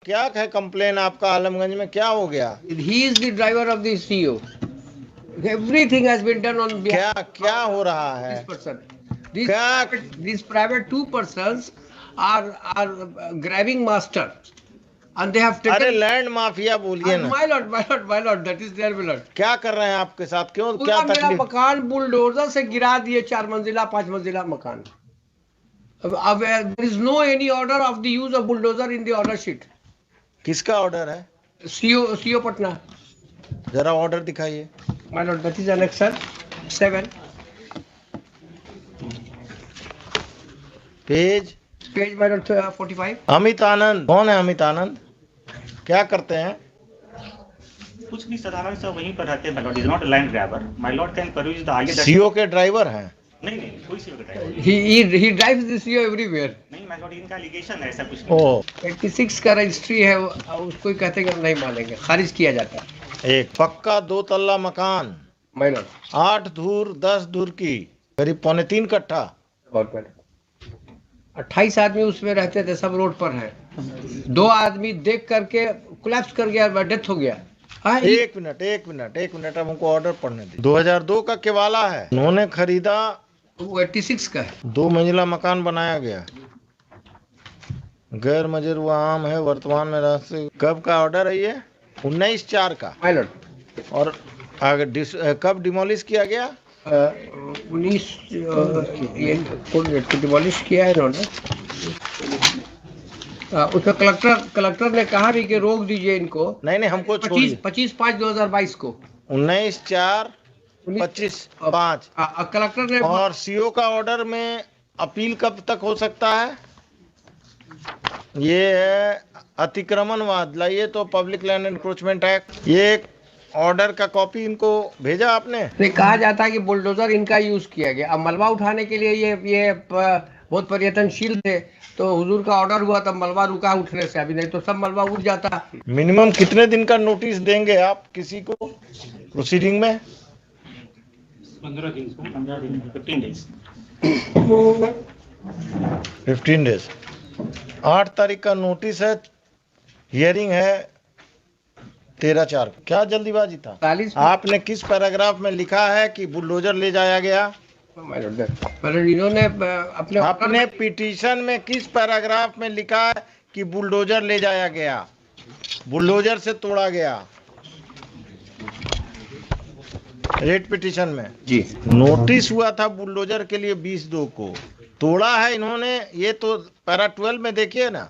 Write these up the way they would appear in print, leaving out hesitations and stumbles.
क्या है कंप्लेन आपका? आलमगंज में क्या हो गया? He is the driver of the CEO. Everything has been done on behalf क्या हो रहा of है? this person. क्या? These private two persons are grabbing master, and they have अरे taken. लैंड माफिया बोलिए ना। My lord, that is their my lord. क्या कर रहे हैं आपके साथ? क्यों? क्या पूरा मेरा तकलीफ? मकान बुलडोजर से गिरा दिए, 4 मंजिला 5 मंजिला मकान। अब there is no any order of the use of bulldozer in the order sheet. किसका ऑर्डर है? CO पटना। जरा ऑर्डर दिखाइए। My lord, that is Annexer 7, page my lord 45. Amit Anand. कौन है अमित आनंद? क्या करते हैं? कुछ नहीं, साधारण सा वहीं पर रहते हैं। My lord is not a land grabber. My lord can peruse the आगे सीओ के ड्राइवर हैं? नहीं, कोई सी driver He drives the CO everywhere. नहीं। माय लॉर्ड इनका एलिगेशन है, ऐसा कुछ नहीं। ओ 86 का रजिस्ट्री है, उसको ही कहते हैं कि हम नहीं मानेंगे, खारिज किया जाता है। एक पक्का 2 तल्ला मकान, My lord, 8 धूर 10 धूर की, करीब 3.25 कट्ठा। बहुत बड़े 28 आदमी उसमें रहते थे, सब रोड पर हैं। 2 आदमी देख करके कोलैप्स कर गया, डेथ हो गया। एक मिनट हमको ऑर्डर पढ़ने दे। 2002 का केवाला है, उन्होंने खरीदा। वो 86 का है। 2 मंजिला मकान बनाया गया, गैर मजर हुआ आम है। वर्तमान में रास्ते कब का ऑर्डर है ये? 19/4 का। My lord, और आगे कब डिमोलिश किया गया? 19 डिमोलिश किया है इन्होंने। उसमें कलेक्टर ने कहा भी कि रोक दीजिए इनको। नहीं हमको छोड़िए। 25/5/2022 को 19/4/25 कलेक्टर ने। और सीओ का ऑर्डर में अपील कब तक हो सकता है? ये है अतिक्रमणवाद। लाइए तो पब्लिक लैंड एनक्रोचमेंट एक्ट, ये ऑर्डर का कॉपी इनको भेजा आपने? कहा जाता है कि बुलडोजर इनका यूज किया गया। अब मलबा उठाने के लिए ये बहुत प्रयत्नशील थे, तो हुजूर का ऑर्डर हुआ तब मलबा रुका उठने से, अभी नहीं तो सब मलबा उठ जाता। मिनिमम कितने दिन का नोटिस देंगे आप किसी को प्रोसीडिंग में? 15 दिन 15 डेज। 8 तारीख का नोटिस है, हियरिंग है 13/4। क्या जल्दीबाजी था? आपने किस पैराग्राफ में लिखा है कि बुलडोजर ले जाया गया? इन्होंने अपने पिटीशन में किस पैराग्राफ में लिखा है कि बुलडोजर ले जाया गया, बुलडोजर से तोड़ा गया? रेट पिटीशन में जी नोटिस हुआ था बुलडोजर के लिए 20/2 को, तोड़ा है इन्होंने। ये तो पैरा 12 में देखिए ना,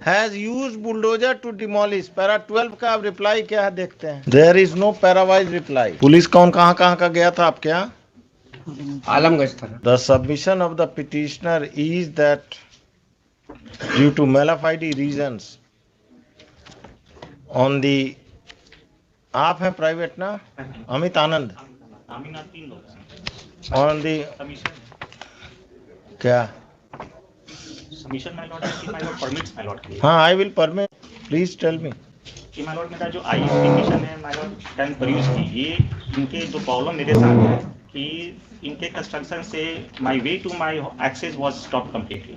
has use bulldozer to demolish. Para 12 का अब रिप्लाई क्या है देखते हैं। There is no parawise reply. Police कहाँ का गया था आपके यहाँ? आलमगंज था। The submission of the petitioner is that due to malafide reasons on the. आप हैं प्राइवेट ना? अमित आनंद। ऑन दी क्या? सबमिशन माय लॉर्ड है कि my lord permits my lord. हाँ, I will permit, please tell me. कि माय लॉर्ड मेरा जो आई एप्लीकेशन है माय लॉर्ड कैन परयूज की। ये इनके जो प्रॉब्लम मेरे साथ है कि इनके कंस्ट्रक्शन से my way to my access was stop completely.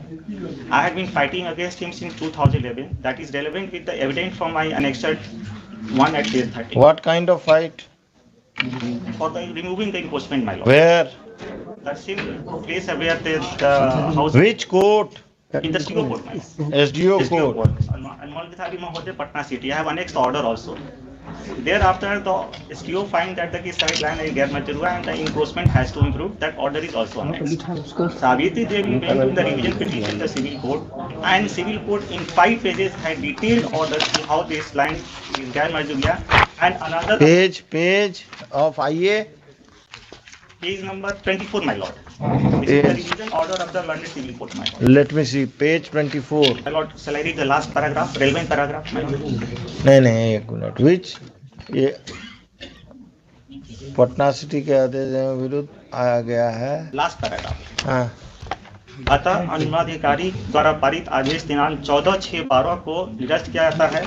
I have been fighting against him since 2011। That is relevant with the evidence from my annexure 1 at page 30 what kind of fight? for the removing the enforcement my lord. Where? That same place where the house Which court? in the CO court my lord. SDO court. Anmol Bihari Mahoday, Patna city. I have annexed order also. Thereafter the STO find that the side line is gap material and the encroachment has to improve. That order is also annexed. Savitri Devi went to the revision petition the civil court, and civil court in 5 pages had detailed orders to how this line is gap material and another Page of IA. Page number 24 my lord. This is the revision order of the London civil court my lord. Let me see page 24. My lord, shall I read the last paragraph, relevant paragraph my lord? नहीं एक minute. विच? ये Patna city के आदेश विरुद्ध आया गया है। Last paragraph. हाँ। अतः अनुमानाधिकारी द्वारा पारित आदेश दिनांक 14/6/12 को निरस्त किया जाता है,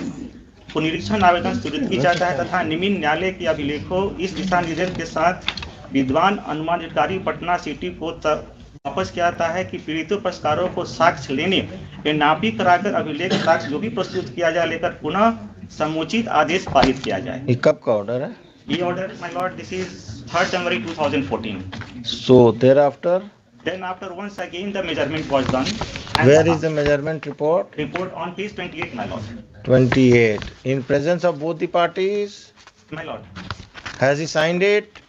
पुनरीक्षण आवेदन स्वीकृत किया जाता है तथा निम्न न्यायालय के अभिलेखों इस दिशा निर्देश के साथ विद्वान अनुमानाधिकारी पटना सिटी को वापस किया जाता है कि पीड़ितों पक्षकारों को साक्ष्य लेने ये नापी कराकर अभिलेख साक्ष्य जो भी प्रस्तुत किया जाए लेकर पुनः समुचित आदेश पारित किया जाए। ये कब का ऑर्डर है? ये order my Lord this is 3rd January 2014। So thereafter, Then after once again the measurement was done. where is the measurement report? Report on page 28, my lord. 28. In presence of both the parties, My lord. has he signed it?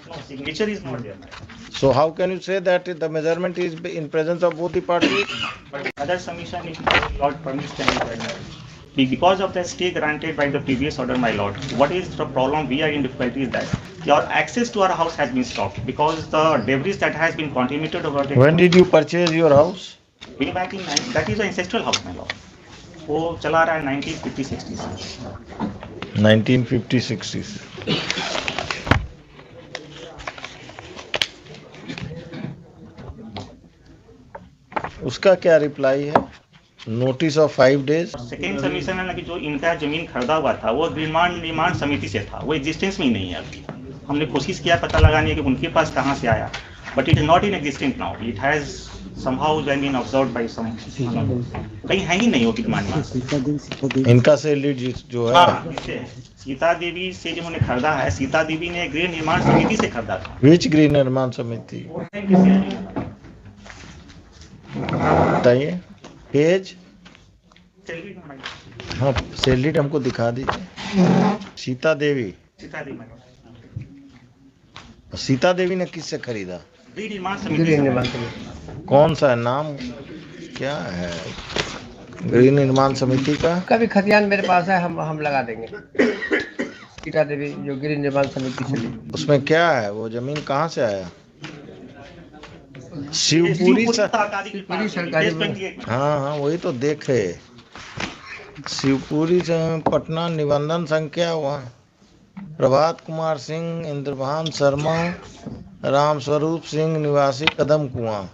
No, signature is not there, my lord. So how can you say that the measurement is in presence of both the parties? But other submission if my lord permits can be done. Because of the stay granted by the previous order, my lord, what is the problem we are in difficulty is that your access to our house has been stopped because the debris that has been contributed over there. When did you purchase your house? Way back in that is an ancestral house, my lord. वो चला रहा है 1950-60 से। 1950-60 से। उसका क्या reply है? Notice of 5 days। Second submission है ना कि जो इनका जमीन खरीदा हुआ था वो निर्माण समिति से था, वो एग्जिस्टेंस में ही नहीं है अभी। हमने कोशिश किया पता लगाने की उनके पास कहाँ से आया, but it is not in existent now, it has somehow been observed by some, कहीं है ही नहीं वो विद्यमान। इनका से लीड जो है, सीता देवी से जिन्होंने खरीदा है, सीता देवी ने गृह निर्माण समिति से खरीदा था। विच गृह निर्माण समिति बताइए, पेज। हाँ, सेलिड हमको दिखा दीजिए। सीता देवी। सीता देवी ने किससे खरीदा? गृह निर्माण समिति। कौन सा नाम क्या है गृह निर्माण समिति का? कभी खतियान मेरे पास है, हम लगा देंगे। सीता देवी जो गृह निर्माण समिति से ली। उसमें क्या है? वो जमीन कहाँ से आया? शिवपुरी सरकारी। हाँ, वही तो देखे। शिवपुरी से पटना, निबंधन संख्या हुआ प्रभात कुमार सिंह, इंद्रभान शर्मा, राम स्वरूप सिंह, निवासी कदम कुआं।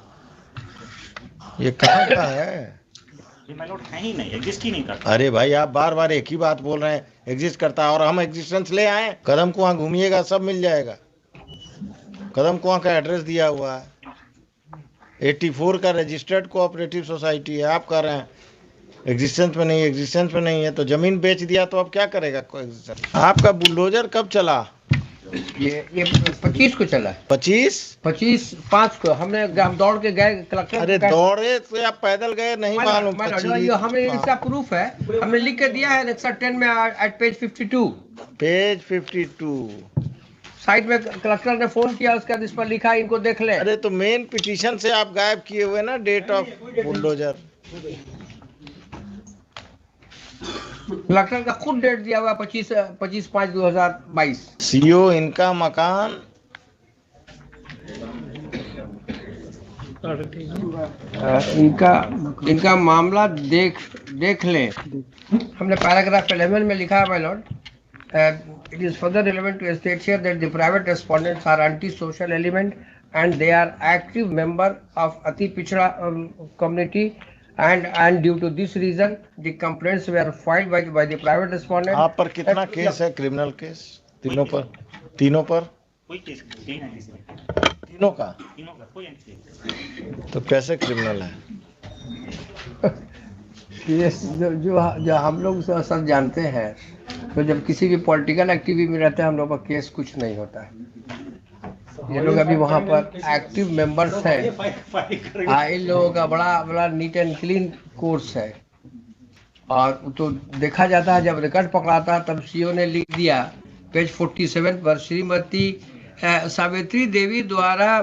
ये कहाँ का है? है ही नहीं, एग्जिस्ट ही नहीं करता। अरे भाई, आप बार बार एक ही बात बोल रहे हैं, एग्जिस्ट करता है, और हम एग्जिस्टेंस ले आए। कदम कुआं घूमिएगा सब मिल जाएगा। कदम कुआं का एड्रेस दिया हुआ है। 84 का रजिस्टर्ड कोऑपरेटिव सोसाइटी है। आप कह रहे हैं एग्जिस्टेंस में नहीं, एग्जिस्टेंस में नहीं है तो जमीन बेच दिया तो अब क्या करेगा कोई एग्जिस्टेंस? आपका बुलडोजर कब चला? ये 25 को चला। 25 को हमने दौड़ के गए कलेक्टर। अरे दौड़े तो आप पैदल गए? नहीं मालूम। हमें इसका प्रूफ है, हमने लिख के दिया है Annexure 10 में एट पेज 52। पेज 52 साइड में कलेक्टर ने फोन किया, उसके बाद इस पर लिखा इनको देख ले। अरे तो मेन पिटीशन से आप गायब किए हुए ना डेट ऑफ बुलडोजर। कलेक्टर का खुद डेट दिया हुआ 25/5/2022। सीओ इनका मकान इनका मामला देख लें। हमने पैराग्राफ 11 में लिखा है my Lord, it is further relevant to state here that the private respondents are anti-social element and they are active member of Ati Pichda community and due to this reason the complaints were filed by the private respondent। आप पर कितना case है? Criminal case तीनों पर कोई case नहीं है। तीनों का कोई केस। तो कैसे क्रिमिनल है? केस जो हम लोग सब जानते हैं, तो जब किसी भी पॉलिटिकल एक्टिविटी में रहते हैं हम लोग का केस कुछ नहीं होता है। ये लोग अभी वहाँ पर एक्टिव मेंबर्स हैं। इन लोगों का बड़ा नीट एंड क्लीन कोर्स है, और तो देखा जाता है जब रिकॉर्ड पकड़ाता है तब सीओ ने लिख दिया पेज 47 पर, श्रीमती सावित्री देवी द्वारा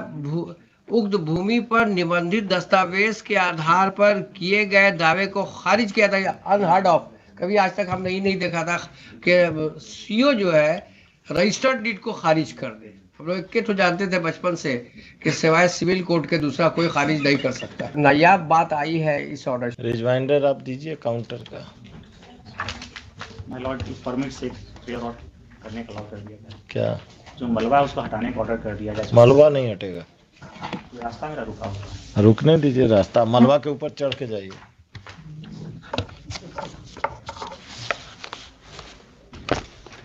उक्त भूमि पर निबंधित दस्तावेज के आधार पर किए गए दावे को खारिज किया था। अनहर्ड ऑफ, कभी आज तक हमने ही नहीं देखा था कि सीओ जो है रजिस्टर्ड डीड को खारिज कर दे। हम लोग के तो जानते थे बचपन से कि सिवाय सिविल कोर्ट के दूसरा कोई खारिज नहीं कर सकता। नायाब बात आई है इस ऑर्डर। रिजवाइंडर आप दीजिए काउंटर का। माय लॉर्ड इस परमिट से क्लियर आउट करने का ऑर्डर दिया गया। क्या? जो मलबा उसको हटाने का ऑर्डर कर दिया जाए। मलबा नहीं हटेगा, रास्ता मेरा रुका हुआ। रुकने दीजिए रास्ता। मलबा के ऊपर चढ़ के जाइए।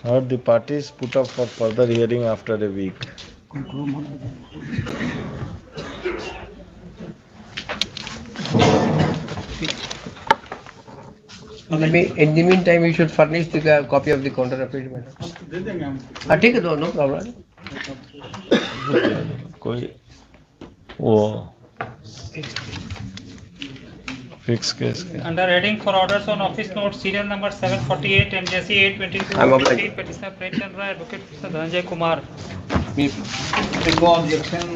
Heard the parties put up for further hearing after a week. In the meantime, you should furnish the copy of the counter affidavit. हाँ ठीक है, नो प्रॉब्लम. कोई वो फिक्स केस के Under heading for orders on office note serial number 748 MJC 822 I'm obliged. petitioner Premchandra, advocate Mr. Dhananjay Kumar. Objection